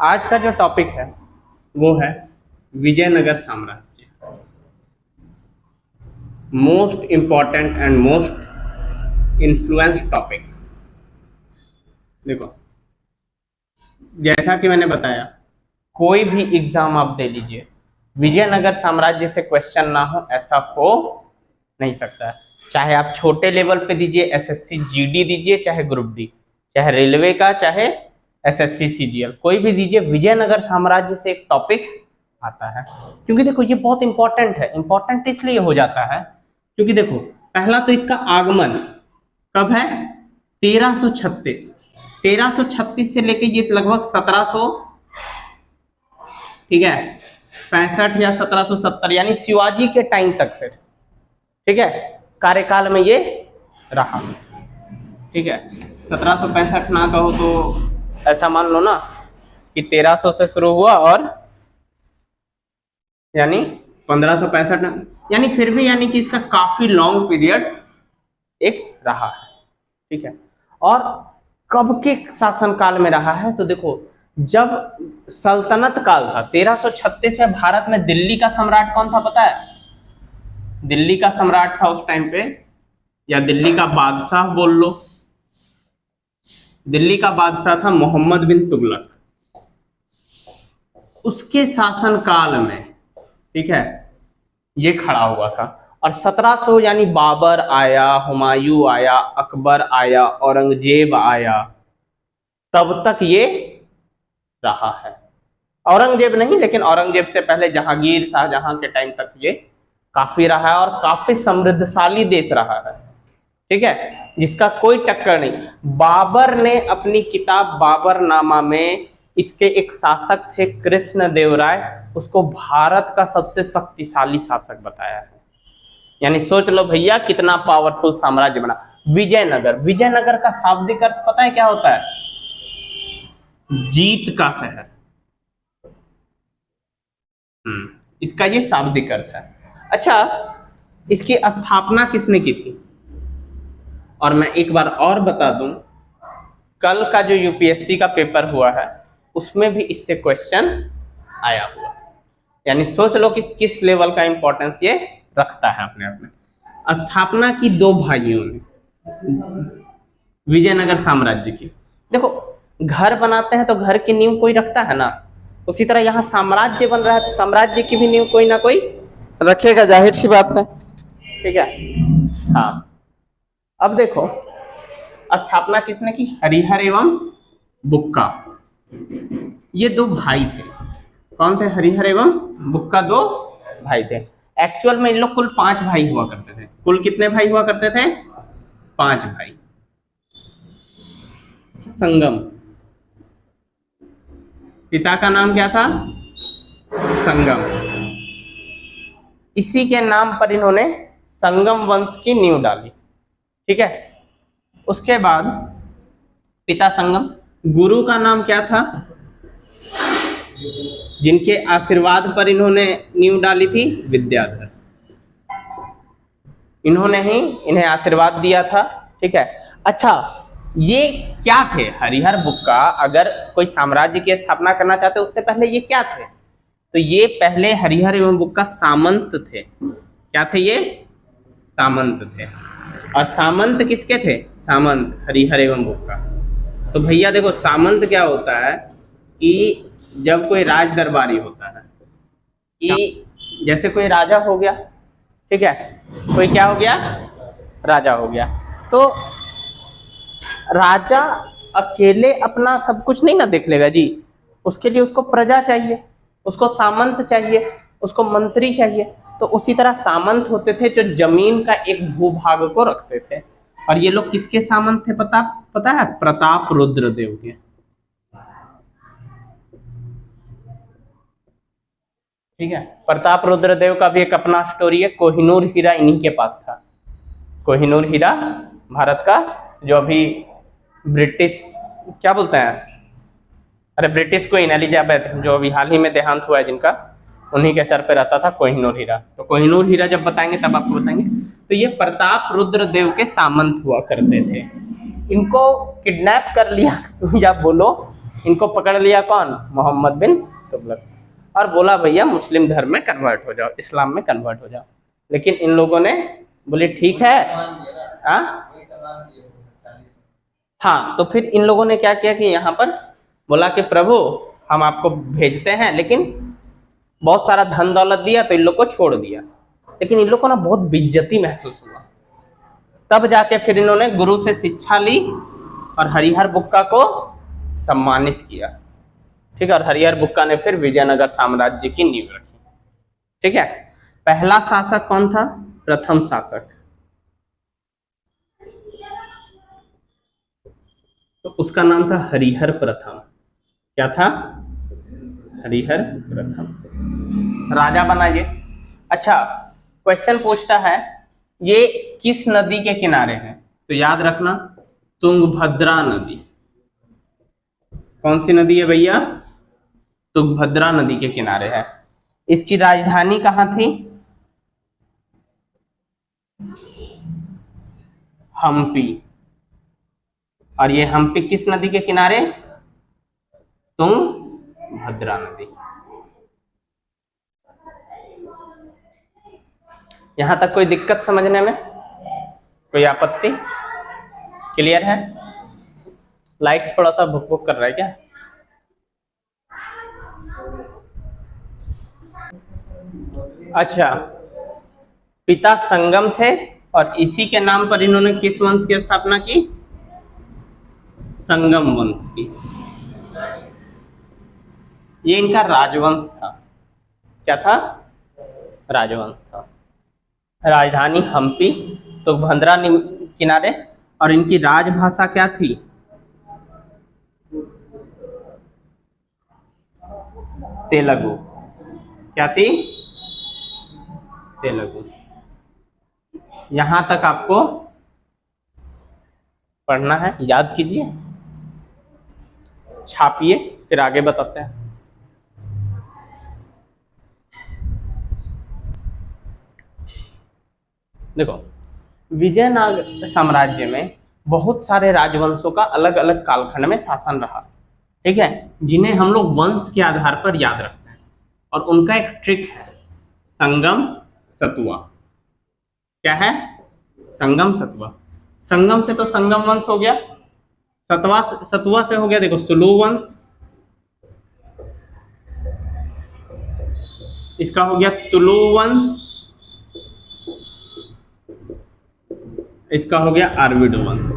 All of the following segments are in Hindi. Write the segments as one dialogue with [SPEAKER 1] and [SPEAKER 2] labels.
[SPEAKER 1] आज का जो टॉपिक है वो है विजयनगर साम्राज्य। Most important and most influence topic. देखो, जैसा कि मैंने बताया, कोई भी एग्जाम आप दे लीजिए, विजयनगर साम्राज्य से क्वेश्चन ना हो ऐसा हो नहीं सकता है। चाहे आप छोटे लेवल पे दीजिए, एसएससी जीडी दीजिए, चाहे ग्रुप डी, चाहे रेलवे का, चाहे एसएससी सीजीएल, कोई भी दीजिए, विजयनगर साम्राज्य से एक टॉपिक आता है। क्योंकि देखो ये बहुत इंपॉर्टेंट है। इंपॉर्टेंट इसलिए हो जाता है क्योंकि देखो, पहला तो इसका आगमन कब है? 1336 से लेके ये लगभग 1700, ठीक है, 65 या 1770, यानी शिवाजी के टाइम तक फिर, ठीक है, कार्यकाल में ये रहा। ठीक है, 1765 ना कहो तो ऐसा मान लो ना कि 1300 से शुरू हुआ और यानी 1565, यानी फिर भी यानी कि इसका काफी लॉन्ग पीरियड एक रहा है। ठीक है, और कब के शासनकाल में रहा है? तो देखो, जब सल्तनत काल था 1336 में, भारत में दिल्ली का सम्राट कौन था पता है? दिल्ली का सम्राट था उस टाइम पे, या दिल्ली का बादशाह बोल लो, दिल्ली का बादशाह था मोहम्मद बिन तुगलक। उसके शासनकाल में, ठीक है, ये खड़ा हुआ था। और 1700 यानी बाबर आया, हुमायूं आया, अकबर आया, औरंगजेब आया, तब तक ये रहा है। औरंगजेब नहीं, लेकिन औरंगजेब से पहले जहांगीर, शाहजहां के टाइम तक ये काफी रहा है और काफी समृद्धशाली देश रहा है। ठीक है, जिसका कोई टक्कर नहीं। बाबर ने अपनी किताब बाबरनामा में इसके एक शासक थे कृष्णदेव राय, उसको भारत का सबसे शक्तिशाली शासक बताया है। यानी सोच लो भैया कितना पावरफुल साम्राज्य बना विजयनगर। विजयनगर का शाब्दिक अर्थ पता है क्या होता है? जीत का शहर। इसका ये शाब्दिक अर्थ है। अच्छा, इसकी स्थापना किसने की थी? और मैं एक बार और बता दूं, कल का जो यूपीएससी का पेपर हुआ है उसमें भी इससे क्वेश्चन आया हुआ। यानी सोच लो कि किस लेवल का इंपॉर्टेंस ये रखता है अपने आप में। स्थापना की दो भाइयों ने विजयनगर साम्राज्य की। देखो, घर बनाते हैं तो घर की नींव कोई रखता है ना, उसी तरह यहाँ साम्राज्य बन रहा है तो साम्राज्य की भी नींव कोई ना कोई रखेगा, जाहिर सी बात है। ठीक है, हाँ। अब देखो, स्थापना किसने की? हरिहर एवं बुक्का, ये दो भाई थे। कौन थे? हरिहर एवं बुक्का, दो भाई थे। एक्चुअल में इन लोग कुल 5 भाई हुआ करते थे। कुल कितने भाई हुआ करते थे? 5 भाई। संगम, पिता का नाम क्या था? संगम। इसी के नाम पर इन्होंने संगम वंश की नींव डाली। ठीक है, उसके बाद पिता संगम, गुरु का नाम क्या था? जिनके आशीर्वाद पर इन्होंने नींव डाली थी? विद्याधर। इन्होंने ही इन्हें आशीर्वाद दिया था। ठीक है, अच्छा, ये क्या थे? हरिहर बुक्का अगर कोई साम्राज्य की स्थापना करना चाहते उससे पहले ये क्या थे? तो ये पहले हरिहर एवं बुक्का सामंत थे। क्या थे ये? सामंत थे। और सामंत किसके थे? सामंत हरिहर एवं बुक्का। तो भैया देखो, सामंत क्या होता है कि जब कोई राज दरबारी होता है, कि जैसे कोई राजा हो गया, ठीक है, कोई क्या हो गया? राजा हो गया। तो राजा अकेले अपना सब कुछ नहीं ना देख लेगा जी, उसके लिए उसको प्रजा चाहिए, उसको सामंत चाहिए, उसको मंत्री चाहिए। तो उसी तरह सामंत होते थे जो जमीन का एक भूभाग को रखते थे। और ये लोग किसके सामंत थे पता है? प्रताप रुद्रदेव के। ठीक है, प्रताप रुद्रदेव का भी एक अपना स्टोरी है। कोहिनूर हीरा इन्हीं के पास था। कोहिनूर हीरा भारत का, जो अभी ब्रिटिश क्या बोलते हैं, अरे ब्रिटिश क्वीन एलिजाबेथ, जो अभी हाल ही में देहांत हुआ है जिनका, उन्हीं के सर पे रहता था कोहिनूर हीरा। तो कोहिनूर हीरा जब बताएंगे तब आपको बताएंगे। तो ये प्रताप रुद्रदेव के सामंत हुआ करते थे। इनको किडनैप कर लिया या बोलो इनको पकड़ लिया कौन? मोहम्मद बिन तुगलक, और बोला भैया मुस्लिम धर्म में कन्वर्ट हो जाओ, इस्लाम में कन्वर्ट हो जाओ। लेकिन इन लोगों ने बोले ठीक है। हाँ, तो फिर इन लोगों ने क्या किया कि यहाँ पर बोला कि प्रभु हम आपको भेजते हैं, लेकिन बहुत सारा धन दौलत दिया तो इन लोग को छोड़ दिया। लेकिन इन लोग को ना बहुत बेइज्जती महसूस हुआ। तब जाके फिर इन्होंने गुरु से शिक्षा ली और हरिहर बुक्का को सम्मानित किया। ठीक है, और हरिहर बुक्का ने फिर विजयनगर साम्राज्य की नींव रखी। ठीक है, पहला शासक कौन था? प्रथम शासक, तो उसका नाम था हरिहर प्रथम। क्या था? हरिहर प्रथम। राजा बना ये। अच्छा, क्वेश्चन पूछता है ये किस नदी के किनारे है? तो याद रखना, तुंगभद्रा नदी। कौन सी नदी है भैया? तुंगभद्रा नदी के किनारे है। इसकी राजधानी कहां थी? हम्पी। और ये हम्पी किस नदी के किनारे? तुंगभद्रा नदी। यहां तक कोई दिक्कत समझने में? कोई आपत्ति? क्लियर है? लाइट थोड़ा सा भुक भुक कर रहा है क्या? अच्छा, पिता संगम थे और इसी के नाम पर इन्होंने किस वंश की स्थापना की? संगम वंश की। ये इनका राजवंश था। क्या था? राजवंश था। राजधानी हम्पी, तुंगभद्रा किनारे, और इनकी राजभाषा क्या थी? तेलुगु। क्या थी? तेलुगु। यहां तक आपको पढ़ना है, याद कीजिए, छापिए, फिर आगे बताते हैं। देखो, विजयनगर साम्राज्य में बहुत सारे राजवंशों का अलग अलग कालखंड में शासन रहा। ठीक है, जिन्हें हम लोग वंश के आधार पर याद रखते हैं, और उनका एक ट्रिक है, संगम सतुआ। क्या है? संगम सतुआ। संगम से तो संगम वंश हो गया, सतुआ से हो गया देखो सुलु वंश, इसका हो गया तुलु वंश, इसका हो गया आर्विड वंश।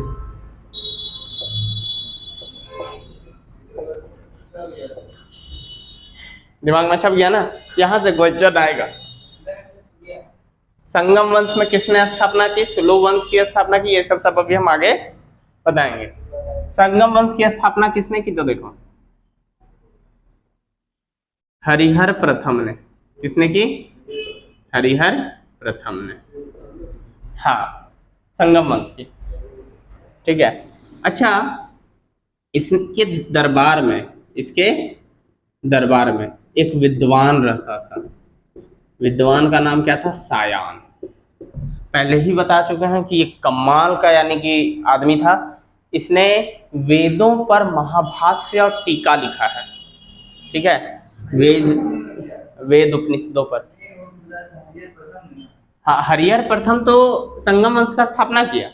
[SPEAKER 1] दिमाग में छप गया ना? यहां से क्वेश्चन आएगा। संगम वंश में किसने स्थापना की? सुलु वंश की स्थापना की। ये सब अभी हम आगे बताएंगे। संगम वंश की स्थापना किसने की? तो देखो, हरिहर प्रथम ने। किसने की? हरिहर प्रथम ने। हाँ, संगम वंश की। ठीक है। अच्छा, इसके दरबार में एक विद्वान रहता था। विद्वान का नाम क्या था? सायान। पहले ही बता चुके हैं कि ये कमाल का यानी कि आदमी था। इसने वेदों पर महाभाष्य और टीका लिखा है। ठीक है, वेद उपनिषदों पर। हाँ, हरिहर प्रथम तो संगम वंश का स्थापना किया।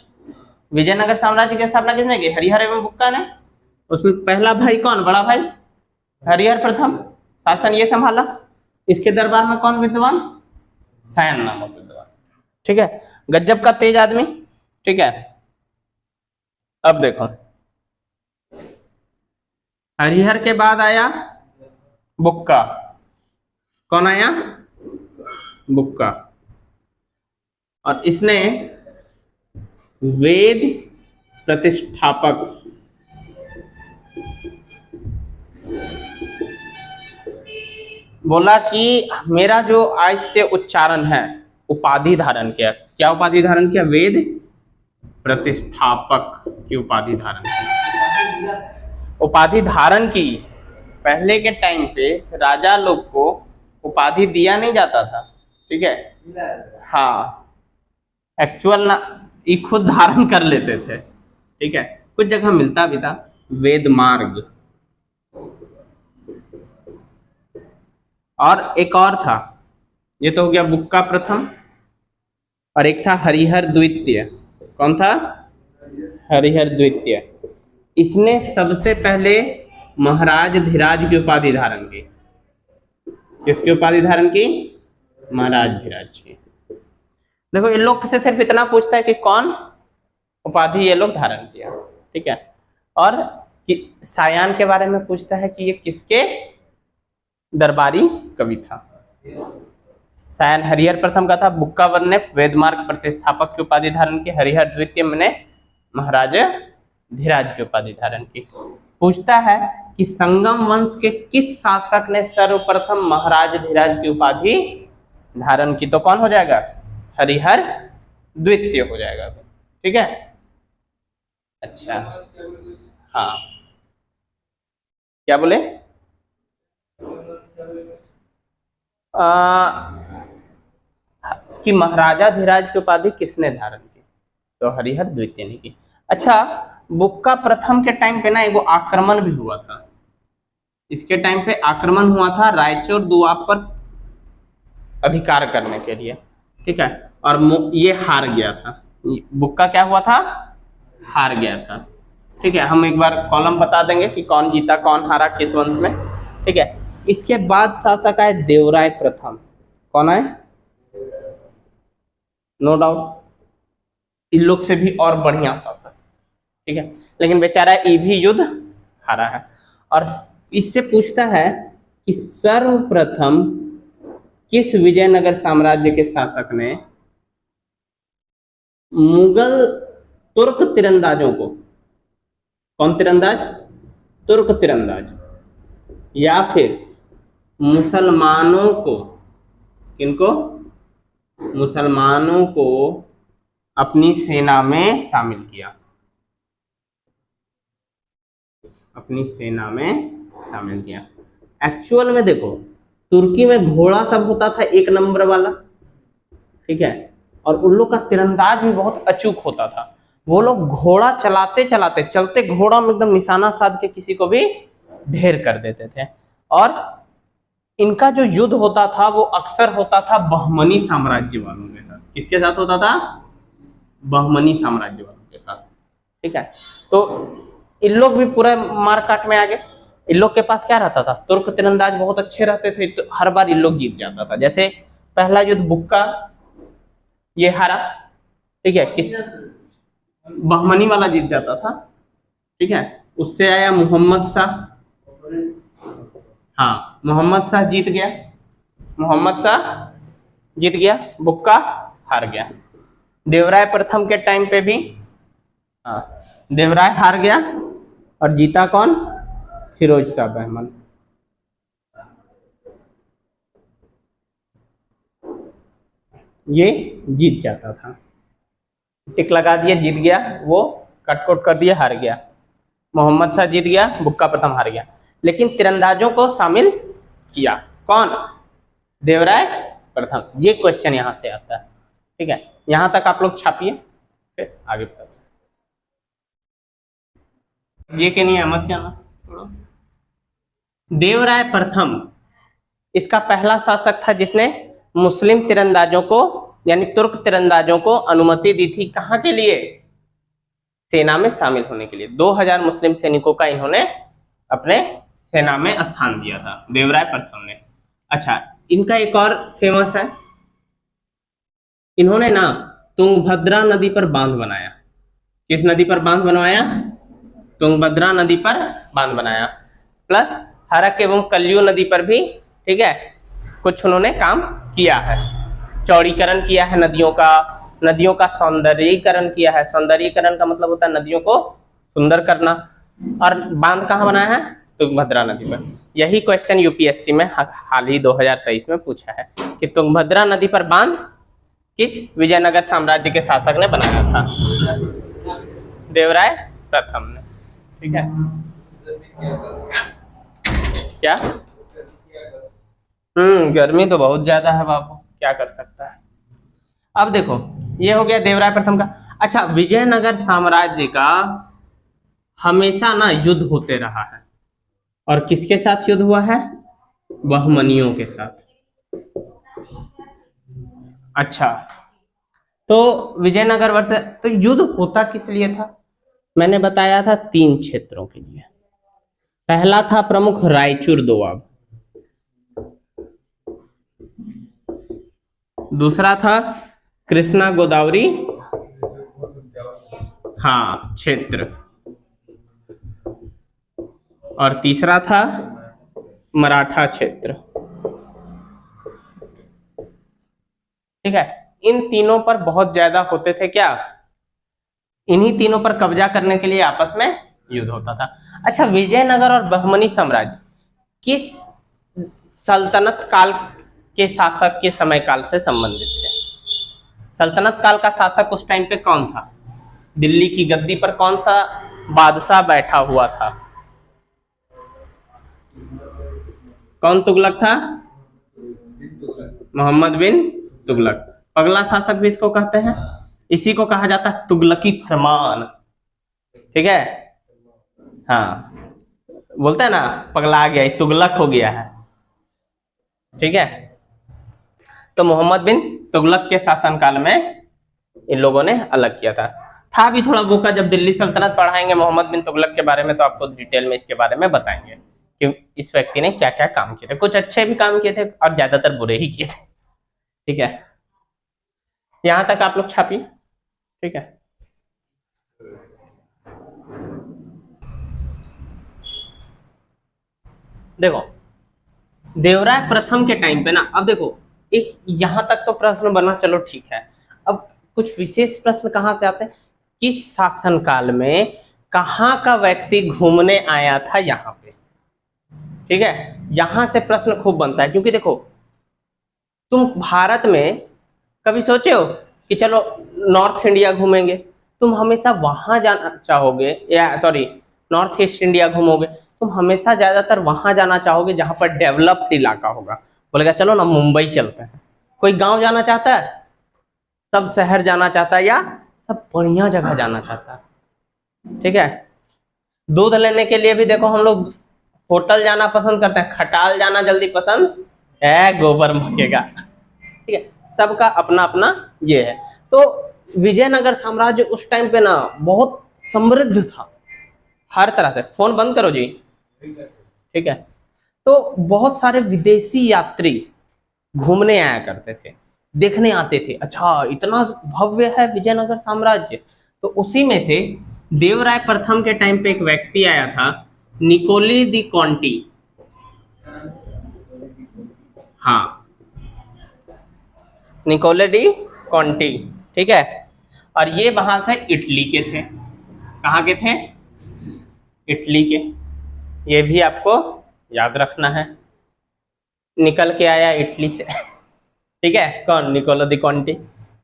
[SPEAKER 1] विजयनगर साम्राज्य की स्थापना किसने की? हरिहर एवं बुक्का ने। उसमें पहला भाई कौन? बड़ा भाई हरिहर प्रथम, शासन ये संभाला। इसके दरबार में कौन विद्वान? सायन नामक विद्वान। ठीक है, गजब का तेज आदमी। ठीक है, अब देखो, हरिहर के बाद आया बुक्का। कौन आया? बुक्का। और इसने वेद प्रतिष्ठापक बोला कि मेरा जो आज से उच्चारण है, उपाधि धारण किया। क्या उपाधि धारण किया? वेद प्रतिष्ठापक की उपाधि धारण की। उपाधि धारण की। पहले के टाइम पे राजा लोग को उपाधि दिया नहीं जाता था। ठीक है, हाँ, एक्चुअल ना, ये खुद धारण कर लेते थे। ठीक है, कुछ जगह मिलता भी था। वेद मार्ग, और एक और था, ये तो हो गया बुक्का प्रथम, और एक था हरिहर द्वितीय। कौन था? हरिहर द्वितीय। इसने सबसे पहले महाराज धीराज की उपाधि धारण की। किसकी उपाधि धारण की? महाराज धीराज की। देखो इन लोग से सिर्फ इतना पूछता है कि कौन उपाधि ये लोग धारण किया, ठीक है। और सायान के बारे में पूछता है कि ये किसके दरबारी कवि था। सायन हरिहर प्रथम का था। बुक्कावर ने वेदमार्ग प्रतिष्ठापक की उपाधि धारण की। हरिहर द्वितीय ने महाराज धीराज की उपाधि धारण की। पूछता है कि संगम वंश के किस शासक ने सर्वप्रथम महाराज धीराज की उपाधि धारण की, तो कौन हो जाएगा? हरिहर द्वितीय हो जाएगा, ठीक है। अच्छा हाँ, क्या बोले? कि महाराजा धीराज की उपाधि किसने धारण की, तो हरिहर द्वितीय ने की। अच्छा, बुक्का प्रथम के टाइम पे ना एगो आक्रमण भी हुआ था। इसके टाइम पे आक्रमण हुआ था रायचूर दुआब पर अधिकार करने के लिए, ठीक है। और ये हार गया था। बुक्का क्या हुआ था? हार गया था, ठीक है। हम एक बार कॉलम बता देंगे कि कौन जीता कौन हारा किस वंश में, ठीक है। इसके बाद शासक आए देवराय प्रथम। कौन आए? नो डाउट इन लोग से भी और बढ़िया शासक, ठीक है। लेकिन बेचारा ये भी युद्ध हारा है। और इससे पूछता है कि सर्वप्रथम किस विजयनगर साम्राज्य के शासक ने मुगल तुर्क तीरंदाजों को, कौन तीरंदाज? तुर्क तीरंदाज, या फिर मुसलमानों को, किनको? मुसलमानों को अपनी सेना में शामिल किया, अपनी सेना में शामिल किया। एक्चुअल में देखो तुर्की में घोड़ा सब होता था एक नंबर वाला, ठीक है। और उन लोग का तीरंदाज भी बहुत अचूक होता था। वो लोग घोड़ा चलाते चलाते, चलते घोड़ा में एकदम निशाना साध के किसी को भी ढेर कर देते थे। और इनका जो युद्ध होता था वो अक्सर होता था बहमनी साम्राज्य वालों के साथ। किसके साथ होता था? बहमनी साम्राज्य वालों के साथ, ठीक है। तो इन लोग भी पूरा मारकाट में आ गए। इन लोग के पास क्या रहता था? तुर्क तीरंदाज बहुत अच्छे रहते थे, तो हर बार इन लोग जीत जाता था। जैसे पहला युद्ध बुक्का ये हारा, ठीक है, किस बहमनी वाला जीत जाता था, ठीक है। उससे आया मोहम्मद शाह, हाँ मोहम्मद शाह जीत गया, मोहम्मद शाह जीत गया, बुक्का हार गया। देवराय प्रथम के टाइम पे भी हाँ देवराय हार गया और जीता कौन? फिरोज शाह बहमन। ये जीत जाता था, टिक लगा दिया, जीत गया, वो कटकोट कर दिया, हार गया। मोहम्मद शाह जीत गया, बुक्का प्रथम हार गया। लेकिन तीरंदाजों को शामिल किया कौन? देवराय प्रथम। ये क्वेश्चन यहां से आता है, ठीक है। यहां तक आप लोग छापिए, फिर आगे बढ़ते। ये के नहीं मत जाना। देवराय प्रथम इसका पहला शासक था जिसने मुस्लिम तीरंदाजों को, यानी तुर्क तीरंदाजों को अनुमति दी थी। कहां के लिए? सेना में शामिल होने के लिए। 2000 मुस्लिम सैनिकों का इन्होंने अपने सेना में स्थान दिया था, देवराय प्रथम ने। अच्छा, इनका एक और फेमस है, इन्होंने ना तुंगभद्रा नदी पर बांध बनाया। किस नदी पर बांध बनवाया? तुंगभद्रा नदी पर बांध बनाया। प्लस हरक एवं कल्यू नदी पर भी, ठीक है, कुछ उन्होंने काम किया है। चौड़ीकरण किया है नदियों का, नदियों का सौंदर्यीकरण किया है। सौंदर्यीकरण का मतलब होता है नदियों को सुंदर करना। और बांध कहाँ बनाया है? तुंगभद्रा नदी पर। यही क्वेश्चन यूपीएससी में हाल ही 2023 में पूछा है कि तुंगभद्रा नदी पर बांध किस विजयनगर साम्राज्य के शासक ने बनाया था? देवराय प्रथम ने, ठीक है। क्या? गर्मी तो बहुत ज्यादा है बाबू, क्या कर सकता है। अब देखो ये हो गया देवराय प्रथम का। अच्छा, विजयनगर साम्राज्य का हमेशा ना युद्ध होते रहा है। और किसके साथ युद्ध हुआ है? बहमनियों के साथ। अच्छा, तो विजयनगर वर्ष, तो युद्ध होता किस लिए था? मैंने बताया था 3 क्षेत्रों के लिए। पहला था प्रमुख रायचूर दोआब, दूसरा था कृष्णा गोदावरी हाँ क्षेत्र, और तीसरा था मराठा क्षेत्र। ठीक है, इन तीनों पर बहुत ज्यादा होते थे क्या, इन्हीं तीनों पर कब्जा करने के लिए आपस में युद्ध होता था। अच्छा, विजयनगर और बहमनी साम्राज्य किस सल्तनत काल के शासक के समय काल से संबंधित थे? सल्तनत काल का शासक उस टाइम पे कौन था? दिल्ली की गद्दी पर कौन सा बादशाह बैठा हुआ था? कौन तुगलक था? मोहम्मद बिन तुगलक। पगला शासक भी इसको कहते हैं, इसी को कहा जाता है तुगलकी फरमान। ठीक है, हाँ, बोलते हैं ना पगला गया, तुगलक हो गया है। ठीक है, तो मोहम्मद बिन तुगलक के शासनकाल में इन लोगों ने अलग किया था भी थोड़ा बोका। जब दिल्ली सल्तनत पढ़ाएंगे मोहम्मद बिन तुगलक के बारे में तो आपको डिटेल में इसके बारे में बताएंगे कि इस व्यक्ति ने क्या क्या काम किए थे। कुछ अच्छे भी काम किए थे और ज्यादातर बुरे ही किए थे। ठीक है, यहां तक आप लोग छापिए। ठीक है, देखो देवराय प्रथम के टाइम पे ना, अब देखो एक यहां तक तो प्रश्न बना, चलो ठीक है। अब कुछ विशेष प्रश्न कहां से आते हैं, किस शासनकाल में कहां का व्यक्ति घूमने आया था यहाँ पे? ठीक है, यहां से प्रश्न खूब बनता है, क्योंकि देखो तुम भारत में कभी सोचे हो कि चलो नॉर्थ इंडिया घूमेंगे? तुम हमेशा वहां जाना चाहोगे, या सॉरी नॉर्थ ईस्ट इंडिया घूमोगे, तुम हमेशा ज्यादातर वहां जाना चाहोगे जहां पर डेवलप्ड इलाका होगा। बोलेगा चलो ना मुंबई चलते हैं। कोई गांव जाना चाहता है? सब शहर जाना चाहता है, या सब बढ़िया जगह जाना चाहता है। ठीक है, दूध लेने के लिए भी देखो हम लोग होटल जाना पसंद करते हैं, खटाल जाना जल्दी पसंद है, गोबर मकेगा। ठीक है, सबका अपना अपना ये है। तो विजयनगर साम्राज्य उस टाइम पे ना बहुत समृद्ध था हर तरह से। फोन बंद करो जी। ठीक है, तो बहुत सारे विदेशी यात्री घूमने आया करते थे, देखने आते थे, अच्छा इतना भव्य है विजयनगर साम्राज्य। तो उसी में से देवराय प्रथम के टाइम पे एक व्यक्ति आया था, निकोली दी कॉन्टी। हाँ, निकोले डी कॉन्टी। ठीक है, और ये वहां से इटली के थे। कहाँ के थे? इटली के। ये भी आपको याद रखना है, निकल के आया इटली से। ठीक है, कौन? निकोलो दी कॉन्टी।